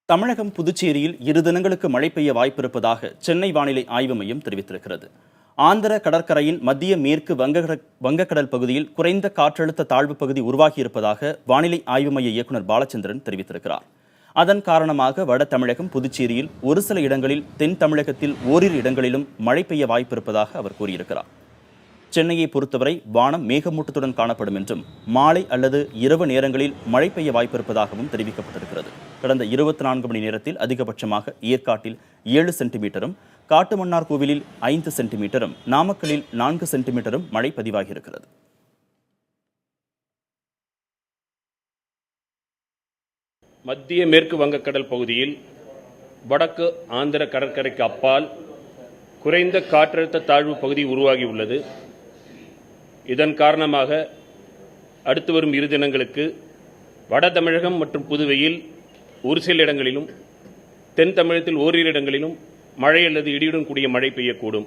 தமிழகம் புதுச்சேரியில் 2 தினங்களுக்கு மழை பெய்ய வாய்ப்பிருப்பதாக சென்னை வானிலை ஆய்வு மையம் தெரிவித்திருக்கிறது. ஆந்திர கடற்கரையின் மத்திய மேற்கு வங்கக்கடல் பகுதியில் குறைந்த காற்றழுத்த தாழ்வு பகுதி உருவாகியிருப்பதாக வானிலை ஆய்வு மைய இயக்குநர் பாலச்சந்திரன் தெரிவித்திருக்கிறார். அதன் காரணமாக வட தமிழகம் புதுச்சேரியில் ஒரு சில இடங்களில் தென் தமிழகத்தில் ஓரிரு இடங்களிலும் மழை பெய்ய வாய்ப்பிருப்பதாக அவர் கூறியிருக்கிறார். சென்னையை பொறுத்தவரை வானம் மேகமூட்டத்துடன் காணப்படும் என்றும் மாலை அல்லது இரவு நேரங்களில் மழை பெய்ய வாய்ப்பிருப்பதாகவும் தெரிவிக்கப்பட்டிருக்கிறது. கடந்த 24 மணி நேரத்தில் அதிகபட்சமாக ஏற்காட்டில் 7 சென்டிமீட்டரும், காட்டுமன்னார்கோவிலில் 5 சென்டிமீட்டரும், நாமக்கலில் 4 சென்டிமீட்டரும் மழை பதிவாகியிருக்கிறது. மத்திய மேற்கு வங்கக்கடல் பகுதியில் வடக்கு ஆந்திர கடற்கரைக்கு அப்பால் குறைந்த காற்றழுத்த தாழ்வு பகுதி உருவாகியுள்ளது. இதன் காரணமாக அடுத்து வரும் 2 தினங்களுக்கு வட தமிழகம் மற்றும் புதுவையில் ஒரு சில இடங்களிலும் தென் தமிழகத்தில் ஓரிரு இடங்களிலும் மழை அல்லது இடியுடன் கூடிய மழை பெய்யக்கூடும்.